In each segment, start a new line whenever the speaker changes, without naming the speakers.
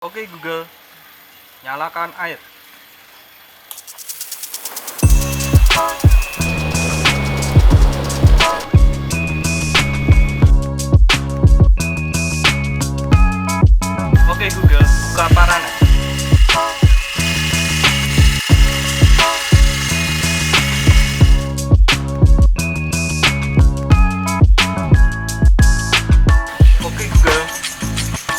Oke Google, nyalakan air. Oke Google, buka paranet. Oke Google,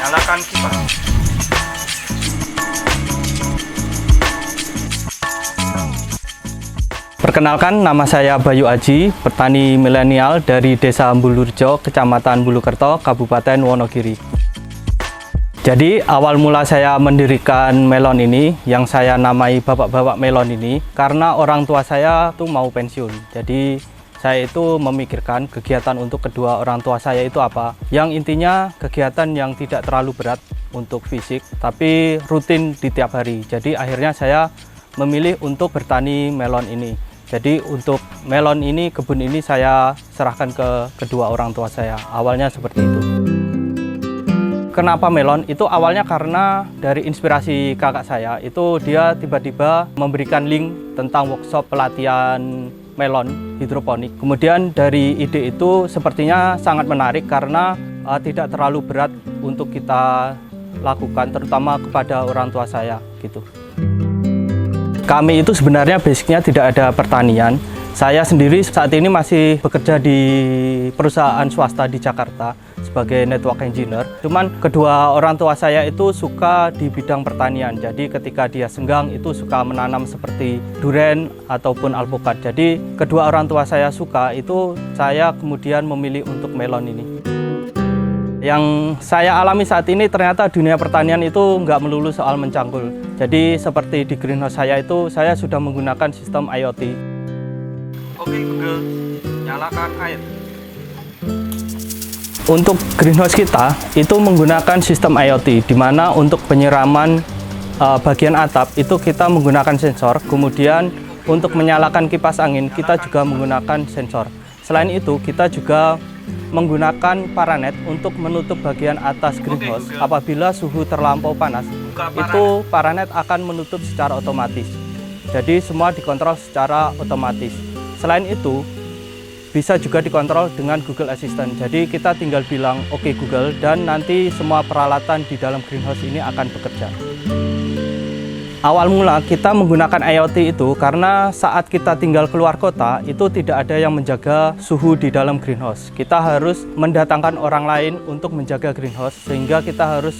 nyalakan kipas. Perkenalkan, nama saya Bayu Aji, petani milenial dari Desa Mbulurjo, Kecamatan Bulukerto, Kabupaten Wonogiri. Jadi awal mula saya mendirikan melon ini, yang saya namai bapak-bapak melon ini, karena orang tua saya tuh mau pensiun. Jadi saya itu memikirkan kegiatan untuk kedua orang tua saya itu apa. Yang intinya kegiatan yang tidak terlalu berat untuk fisik, tapi rutin di tiap hari. Jadi akhirnya saya memilih untuk bertani melon ini. Jadi untuk melon ini, kebun ini saya serahkan ke kedua orang tua saya. Awalnya seperti itu. Kenapa melon? Itu awalnya karena dari inspirasi kakak saya. Itu dia tiba-tiba memberikan link tentang workshop pelatihan melon hidroponik. Kemudian dari ide itu sepertinya sangat menarik karena tidak terlalu berat untuk kita lakukan, terutama kepada orang tua saya gitu. Kami itu sebenarnya basicnya tidak ada pertanian. Saya sendiri saat ini masih bekerja di perusahaan swasta di Jakarta sebagai network engineer. Cuman kedua orang tua saya itu suka di bidang pertanian. Jadi ketika dia senggang itu suka menanam seperti durian ataupun alpukat. Jadi kedua orang tua saya suka, itu saya kemudian memilih untuk melon ini. Yang saya alami saat ini ternyata dunia pertanian itu nggak melulu soal mencangkul. Jadi seperti di greenhouse saya itu, saya sudah menggunakan sistem IoT. Oke Google, nyalakan air. Untuk greenhouse kita itu menggunakan sistem IoT, di mana untuk penyiraman bagian atap itu kita menggunakan sensor. Kemudian untuk menyalakan kipas angin kita juga menggunakan sensor. Selain itu kita juga menggunakan paranet untuk menutup bagian atas greenhouse. Apabila suhu terlampau panas, itu paranet akan menutup secara otomatis. Jadi semua dikontrol secara otomatis. Selain itu, bisa juga dikontrol dengan Google Assistant. Jadi kita tinggal bilang oke Google, dan nanti semua peralatan di dalam greenhouse ini akan bekerja. Awal mula kita menggunakan IoT itu karena saat kita tinggal keluar kota itu tidak ada yang menjaga suhu di dalam greenhouse. Kita harus mendatangkan orang lain untuk menjaga greenhouse, sehingga kita harus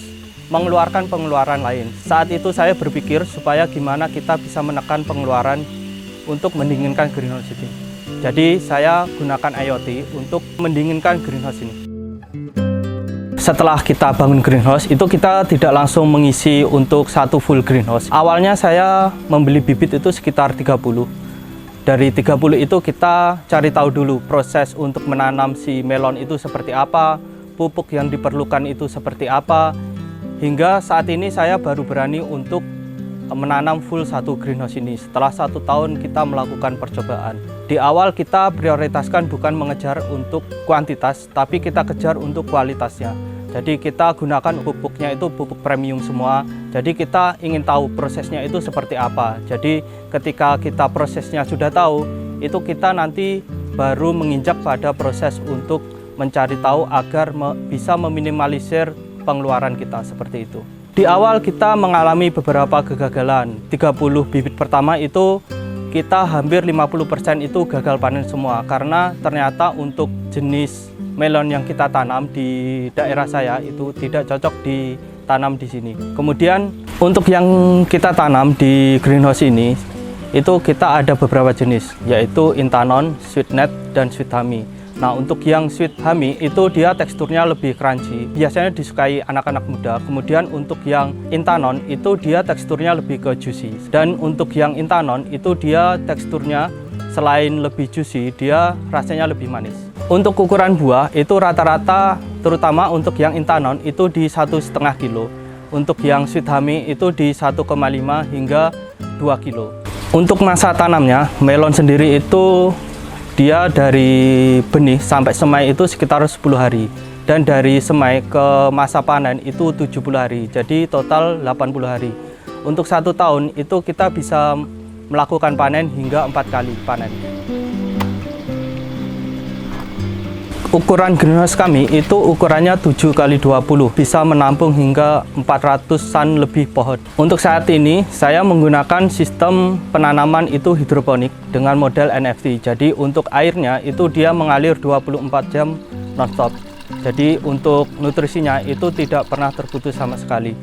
mengeluarkan pengeluaran lain. Saat itu saya berpikir supaya gimana kita bisa menekan pengeluaran untuk mendinginkan greenhouse ini. Jadi saya gunakan IoT untuk mendinginkan greenhouse ini. Setelah kita bangun greenhouse, itu kita tidak langsung mengisi untuk satu full greenhouse. Awalnya saya membeli bibit itu sekitar 30. Dari 30 itu kita cari tahu dulu proses untuk menanam si melon itu seperti apa, pupuk yang diperlukan itu seperti apa, hingga saat ini saya baru berani untuk menanam full satu greenhouse ini. Setelah 1 tahun kita melakukan percobaan. Di awal kita prioritaskan bukan mengejar untuk kuantitas, tapi kita kejar untuk kualitasnya. Jadi kita gunakan pupuknya itu pupuk premium semua. Jadi kita ingin tahu prosesnya itu seperti apa. Jadi ketika kita prosesnya sudah tahu, itu kita nanti baru menginjak pada proses untuk mencari tahu agar bisa meminimalisir pengeluaran kita seperti itu. Di awal kita mengalami beberapa kegagalan. 30 bibit pertama itu kita hampir 50% itu gagal panen semua, karena ternyata untuk jenis melon yang kita tanam di daerah saya itu tidak cocok ditanam di sini. Kemudian untuk yang kita tanam di greenhouse ini itu kita ada beberapa jenis, yaitu Intanon, Sweetnet, dan Sweet Honey. Nah, untuk yang Sweet Honey itu dia teksturnya lebih crunchy, biasanya disukai anak-anak muda. Kemudian untuk yang Intanon itu dia teksturnya lebih ke juicy. Dan untuk yang Intanon itu dia teksturnya selain lebih juicy, dia rasanya lebih manis. Untuk ukuran buah itu rata-rata, terutama untuk yang Intanon itu di 1,5 kilo. Untuk yang Sweet Honey itu di 1,5 hingga 2 kilo. Untuk masa tanamnya, melon sendiri itu dia dari benih sampai semai itu sekitar 10 hari. Dan dari semai ke masa panen itu 70 hari, jadi total 80 hari. Untuk 1 tahun itu kita bisa melakukan panen hingga 4 kali panen. Ukuran greenhouse kami itu ukurannya 7x20, bisa menampung hingga 400-an lebih pohon. Untuk saat ini saya menggunakan sistem penanaman itu hidroponik dengan model NFT. Jadi untuk airnya itu dia mengalir 24 jam non-stop. Jadi untuk nutrisinya itu tidak pernah terputus sama sekali.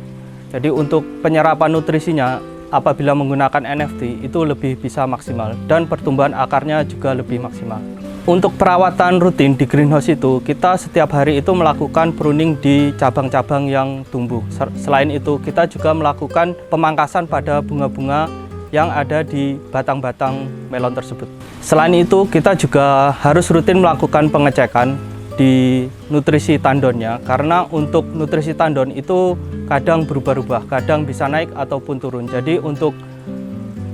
Jadi untuk penyerapan nutrisinya apabila menggunakan NFT itu lebih bisa maksimal dan pertumbuhan akarnya juga lebih maksimal. Untuk perawatan rutin di greenhouse itu kita setiap hari itu melakukan pruning di cabang-cabang yang tumbuh. Selain itu kita juga melakukan pemangkasan pada bunga-bunga yang ada di batang-batang melon tersebut. Selain itu kita juga harus rutin melakukan pengecekan di nutrisi tandonnya, karena untuk nutrisi tandon itu kadang berubah-ubah, kadang bisa naik ataupun turun. Jadi untuk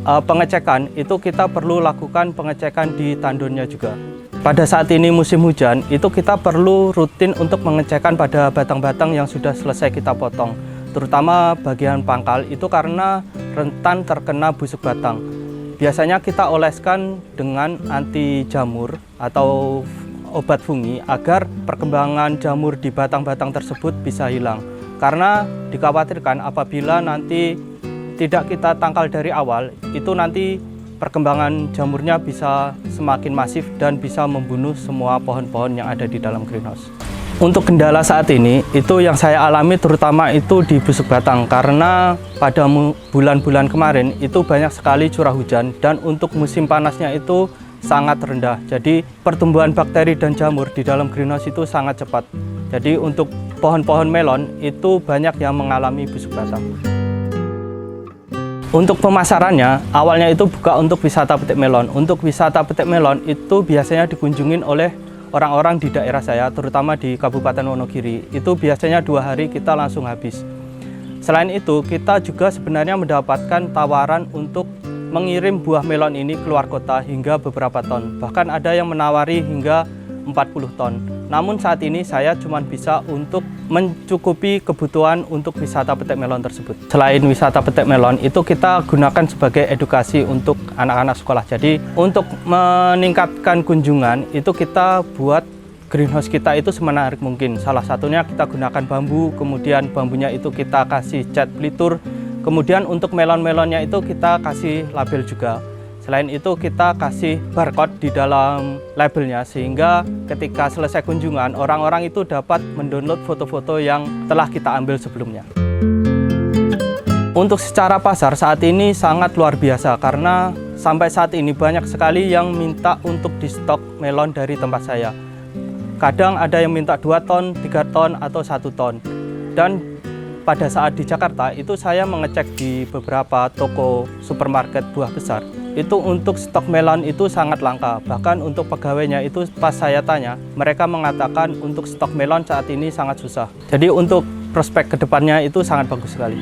pengecekan itu kita perlu lakukan pengecekan di tandonnya juga. Pada saat ini musim hujan itu kita perlu rutin untuk pengecekan pada batang-batang yang sudah selesai kita potong, terutama bagian pangkal itu karena rentan terkena busuk batang. Biasanya kita oleskan dengan anti jamur atau obat fungi agar perkembangan jamur di batang-batang tersebut bisa hilang. Karena dikhawatirkan apabila nanti tidak kita tangkal dari awal, itu nanti perkembangan jamurnya bisa semakin masif dan bisa membunuh semua pohon-pohon yang ada di dalam greenhouse. Untuk kendala saat ini, itu yang saya alami terutama itu di busuk batang, karena pada bulan-bulan kemarin itu banyak sekali curah hujan dan untuk musim panasnya itu sangat rendah. Jadi pertumbuhan bakteri dan jamur di dalam greenhouse itu sangat cepat. Jadi untuk pohon-pohon melon itu banyak yang mengalami busuk batang. Untuk pemasarannya awalnya itu buka untuk wisata petik melon. Untuk wisata petik melon itu biasanya dikunjungin oleh orang-orang di daerah saya, terutama di Kabupaten Wonogiri. Itu biasanya 2 hari kita langsung habis. Selain itu kita juga sebenarnya mendapatkan tawaran untuk mengirim buah melon ini keluar kota hingga beberapa ton. Bahkan ada yang menawari hingga 40 ton. Namun saat ini saya cuma bisa untuk mencukupi kebutuhan untuk wisata petik melon tersebut. Selain wisata petik melon itu kita gunakan sebagai edukasi untuk anak-anak sekolah. Jadi untuk meningkatkan kunjungan itu kita buat greenhouse kita itu semenarik mungkin. Salah satunya kita gunakan bambu, kemudian bambunya itu kita kasih cat pelitur. Kemudian untuk melon-melonnya itu kita kasih label juga. Selain itu kita kasih barcode di dalam labelnya sehingga ketika selesai kunjungan orang-orang itu dapat mendownload foto-foto yang telah kita ambil sebelumnya. Untuk secara pasar saat ini sangat luar biasa karena sampai saat ini banyak sekali yang minta untuk di stok melon dari tempat saya. Kadang ada yang minta 2 ton, 3 ton, atau 1 ton. Dan pada saat di Jakarta itu saya mengecek di beberapa toko supermarket buah besar. Itu untuk stok melon itu sangat langka. Bahkan untuk pegawainya itu pas saya tanya, mereka mengatakan untuk stok melon saat ini sangat susah. Jadi untuk prospek kedepannya itu sangat bagus sekali.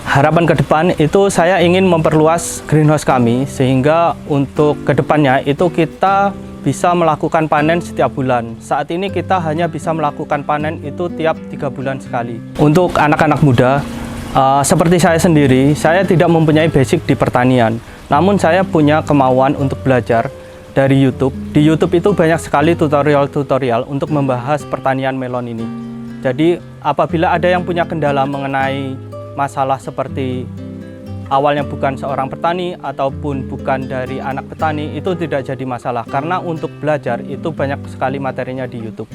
Harapan ke depan itu saya ingin memperluas greenhouse kami sehingga untuk kedepannya itu kita bisa melakukan panen setiap bulan. Saat ini kita hanya bisa melakukan panen itu tiap 3 bulan sekali. Untuk anak-anak muda, seperti saya sendiri, saya tidak mempunyai basic di pertanian. Namun saya punya kemauan untuk belajar dari YouTube. Di YouTube itu banyak sekali tutorial-tutorial untuk membahas pertanian melon ini. Jadi apabila ada yang punya kendala mengenai masalah seperti awalnya bukan seorang petani ataupun bukan dari anak petani, itu tidak jadi masalah karena untuk belajar itu banyak sekali materinya di YouTube.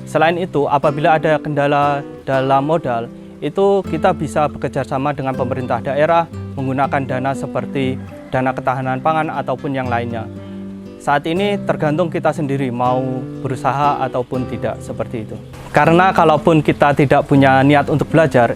Selain itu, apabila ada kendala dalam modal, itu kita bisa bekerja sama dengan pemerintah daerah menggunakan dana seperti dana ketahanan pangan ataupun yang lainnya. Saat ini tergantung kita sendiri mau berusaha ataupun tidak, seperti itu. Karena kalaupun kita tidak punya niat untuk belajar,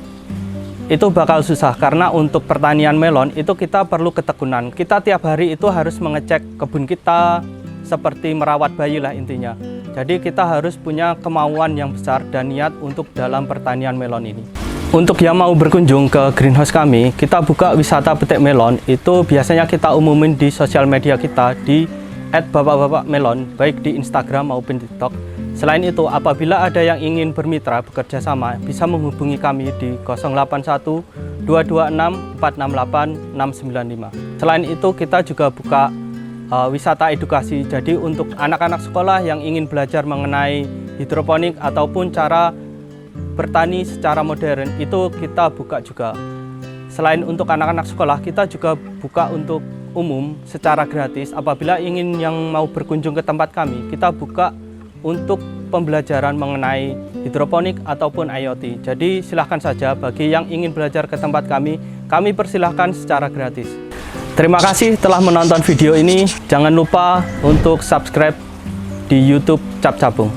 itu bakal susah karena untuk pertanian melon itu kita perlu ketekunan. Kita tiap hari itu harus mengecek kebun kita seperti merawat bayi lah intinya. Jadi kita harus punya kemauan yang besar dan niat untuk dalam pertanian melon ini. Untuk yang mau berkunjung ke greenhouse kami, kita buka wisata petik melon itu biasanya kita umumin di sosial media kita di @bapak-bapak melon, baik di Instagram maupun TikTok. Selain itu, apabila ada yang ingin bermitra bekerja sama, bisa menghubungi kami di 081 226 468 695. Selain itu, kita juga buka wisata edukasi. Jadi untuk anak-anak sekolah yang ingin belajar mengenai hidroponik ataupun cara bertani secara modern, itu kita buka juga. Selain untuk anak-anak sekolah, kita juga buka untuk umum secara gratis. Apabila ingin yang mau berkunjung ke tempat kami, kita buka untuk pembelajaran mengenai hidroponik ataupun IoT. Jadi silahkan saja bagi yang ingin belajar ke tempat kami persilahkan secara gratis. Terima kasih telah menonton video ini. Jangan lupa untuk subscribe di YouTube Cap Cabung.